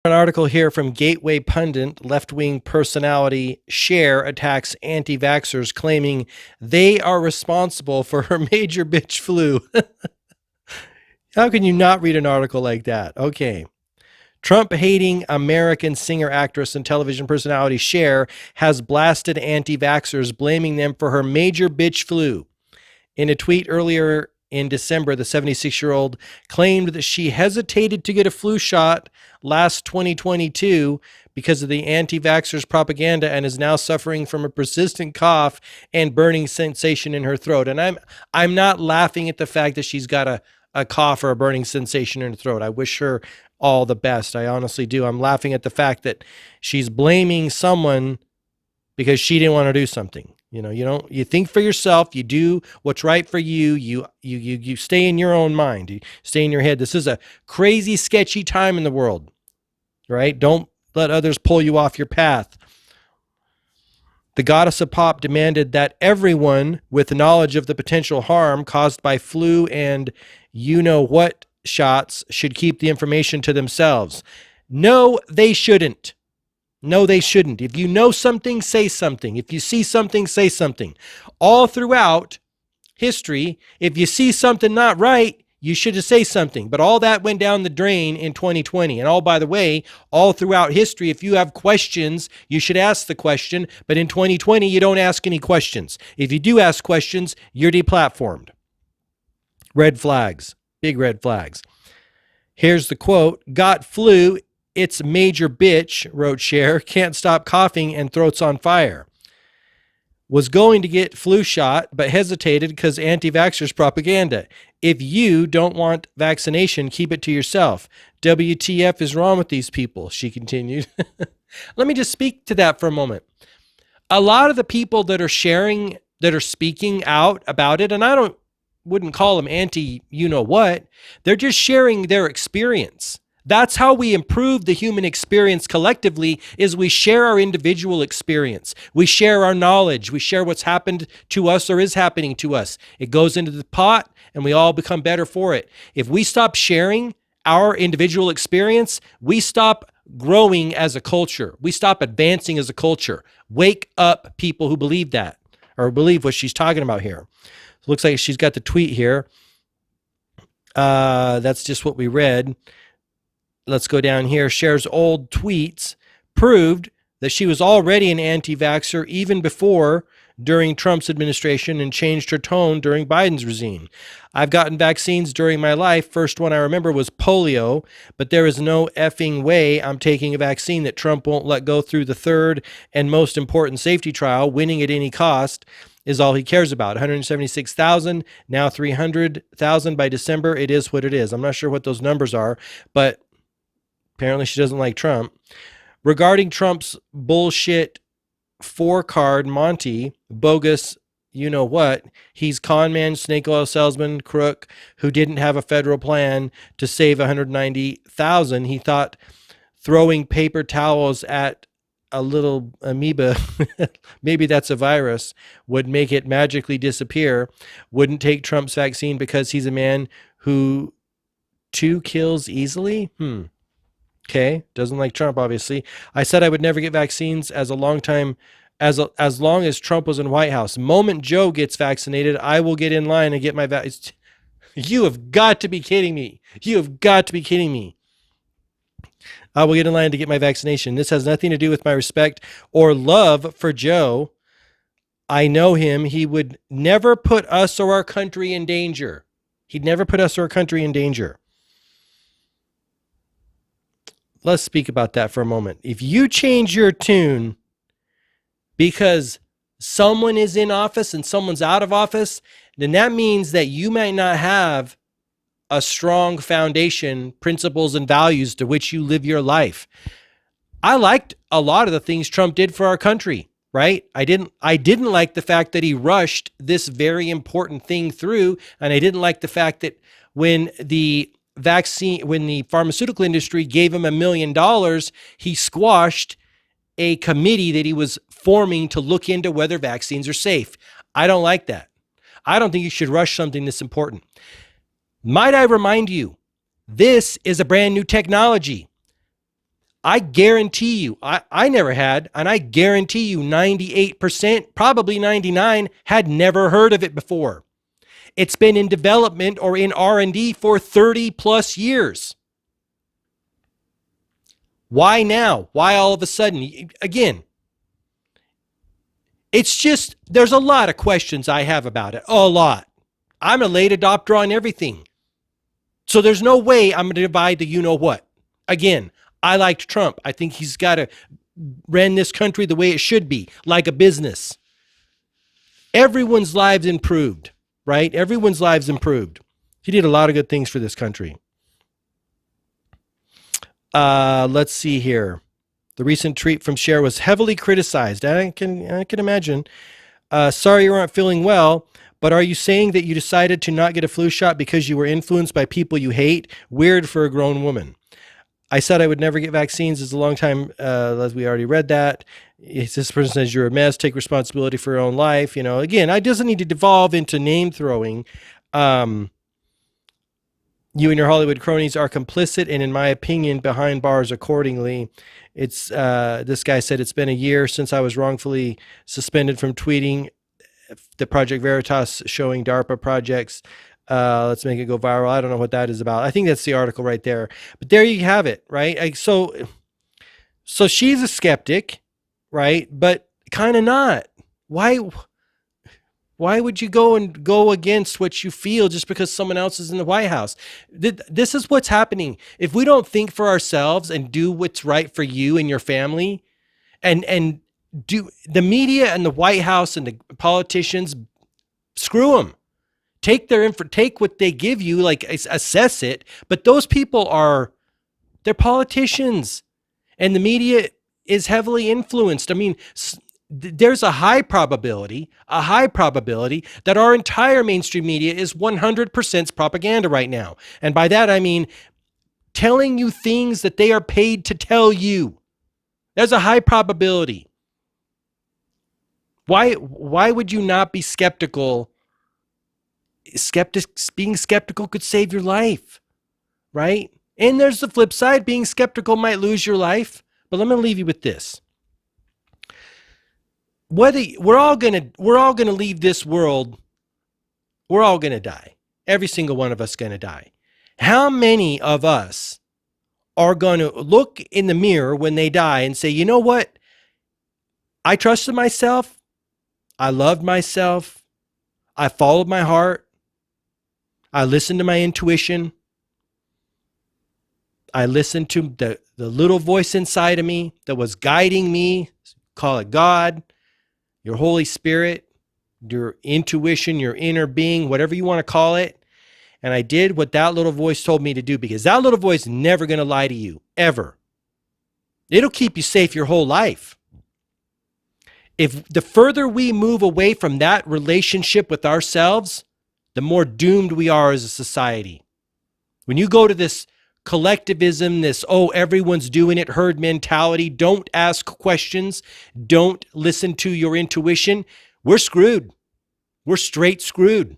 An article here from Gateway Pundit. Left-wing personality Cher attacks anti-vaxxers, claiming they are responsible for her major bitch flu. How can you not read an article like that? Okay. Trump-hating American singer, actress, and television personality Cher has blasted anti-vaxxers, blaming them for her major bitch flu. In a tweet earlier in December, the 76-year-old claimed that she hesitated to get a flu shot last 2022 because of the anti-vaxxers propaganda and is now suffering from a persistent cough and burning sensation in her throat. And I'm not laughing at the fact that she's got a cough or a burning sensation in her throat. I wish her all the best. I honestly do. I'm laughing at the fact that she's blaming someone because she didn't want to do something. You think for yourself, you do what's right for you. You stay in your own mind. You stay in your head. This is a crazy, sketchy time in the world, right? Don't let others pull you off your path. The goddess of pop demanded that everyone with knowledge of the potential harm caused by flu and you-know-what shots should keep the information to themselves. No, they shouldn't. No, they shouldn't. If you know something, say something. If you see something, say something. All throughout history, if you see something not right, you should just say something. But all that went down the drain in 2020. And all, by the way, all throughout history, if you have questions, you should ask the question. But in 2020, you don't ask any questions. If you do ask questions, you're deplatformed. Red flags. Big red flags. Here's the quote. Got flu. It's major bitch, wrote Cher. Can't stop coughing and throat's on fire. Was going to get flu shot, but hesitated because anti-vaxxers propaganda. If you don't want vaccination, keep it to yourself. WTF is wrong with these people, she continued. Let me just speak to that for a moment. A lot of the people that are sharing, that are speaking out about it, and I wouldn't call them anti-you-know-what, they're just sharing their experience. That's how we improve the human experience collectively, is we share our individual experience. We share our knowledge. We share what's happened to us or is happening to us. It goes into the pot and we all become better for it. If we stop sharing our individual experience, we stop growing as a culture. We stop advancing as a culture. Wake up, people who believe that or believe what she's talking about here. It looks like she's got the tweet here. That's just what we read. Let's go down here. Cher's old tweets proved that she was already an anti-vaxxer even before, during Trump's administration, and changed her tone during Biden's regime. I've gotten vaccines during my life. First one I remember was polio, but there is no effing way I'm taking a vaccine that Trump won't let go through the third and most important safety trial. Winning at any cost is all he cares about. 176,000, now 300,000 by December. It is what it is. I'm not sure what those numbers are, but apparently she doesn't like Trump. Regarding Trump's bullshit 4-card Monty, bogus, you know what, he's con man, snake oil salesman, crook, who didn't have a federal plan to save 190,000. He thought throwing paper towels at a little amoeba, maybe that's a virus, would make it magically disappear. Wouldn't take Trump's vaccine because he's a man who too kills easily. Okay, doesn't like Trump, obviously. I said I would never get vaccines as long as Trump was in White House. Moment Joe gets vaccinated, I will get in line and get my vaccine. You have got to be kidding me. You have got to be kidding me. I will get in line to get my vaccination. This has nothing to do with my respect or love for Joe. I know him. He would never put us or our country in danger. He'd never put us or our country in danger. Let's speak about that for a moment. If you change your tune because someone is in office and someone's out of office, then that means that you might not have a strong foundation, principles, and values to which you live your life. I liked a lot of the things Trump did for our country, right? I didn't like the fact that he rushed this very important thing through, and I didn't like the fact that when the pharmaceutical industry gave him $1 million, he squashed a committee that he was forming to look into whether vaccines are safe. I don't like that. I don't think you should rush something this important. Might I remind you, this is a brand new technology. I guarantee you, I never had, and I guarantee you 98%, probably 99, had never heard of it before. It's been in development or in R&D for 30 plus years. Why now? Why all of a sudden? Again, it's just, there's a lot of questions I have about it. A lot. I'm a late adopter on everything. So there's no way I'm going to divide the you know what. Again, I liked Trump. I think he's got to run this country the way it should be, like a business. Everyone's lives improved, right? Everyone's lives improved. He did a lot of good things for this country. Let's see here. The recent tweet from Cher was heavily criticized. I can imagine. Sorry you aren't feeling well, but are you saying that you decided to not get a flu shot because you were influenced by people you hate? Weird for a grown woman. I said I would never get vaccines. It's a long time, as we already read that. This person says you're a mess. Take responsibility for your own life. You know, again, it doesn't need to devolve into name throwing. You and your Hollywood cronies are complicit and, in my opinion, behind bars accordingly. It's this guy said, it's been a year since I was wrongfully suspended from tweeting the Project Veritas showing DARPA projects. Let's make it go viral. I don't know what that is about. I think that's the article right there. But there you have it, right? So she's a skeptic, right? But kind of not. Why would you go against what you feel just because someone else is in the White House? This is what's happening. If we don't think for ourselves and do what's right for you and your family, and do the media and the White House and the politicians, screw them. Take what they give you, like assess it. But those people they're politicians, and the media is heavily influenced. I mean, there's a high probability that our entire mainstream media is 100% propaganda right now. And by that, I mean telling you things that they are paid to tell you. There's a high probability. Why would you not be skeptical? Being skeptical could save your life, right? And there's the flip side. Being skeptical might lose your life. But let me leave you with this. Whether we're all gonna leave this world, we're all gonna die. Every single one of us gonna die. How many of us are gonna look in the mirror when they die and say, you know what? I trusted myself. I loved myself. I followed my heart. I listened to my intuition. I listened to the little voice inside of me that was guiding me. Call it God, your Holy Spirit, your intuition, your inner being, whatever you want to call it. And I did what that little voice told me to do, because that little voice is never going to lie to you, ever. It'll keep you safe your whole life. If the further we move away from that relationship with ourselves, the more doomed we are as a society. When you go to this collectivism, this, oh, everyone's doing it, herd mentality, don't ask questions, don't listen to your intuition, we're screwed. We're straight screwed.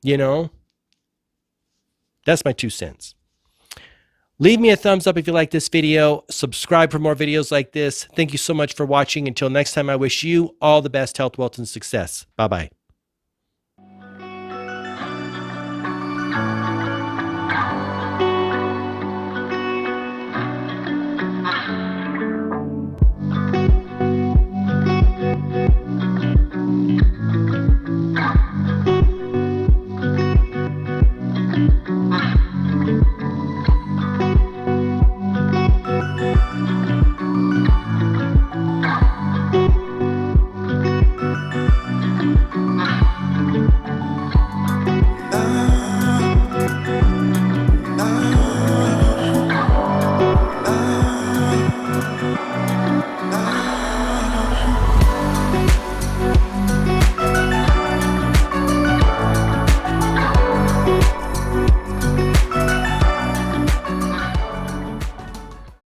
You know? That's my 2 cents. Leave me a thumbs up if you like this video. Subscribe for more videos like this. Thank you so much for watching. Until next time, I wish you all the best health, wealth, and success. Bye-bye.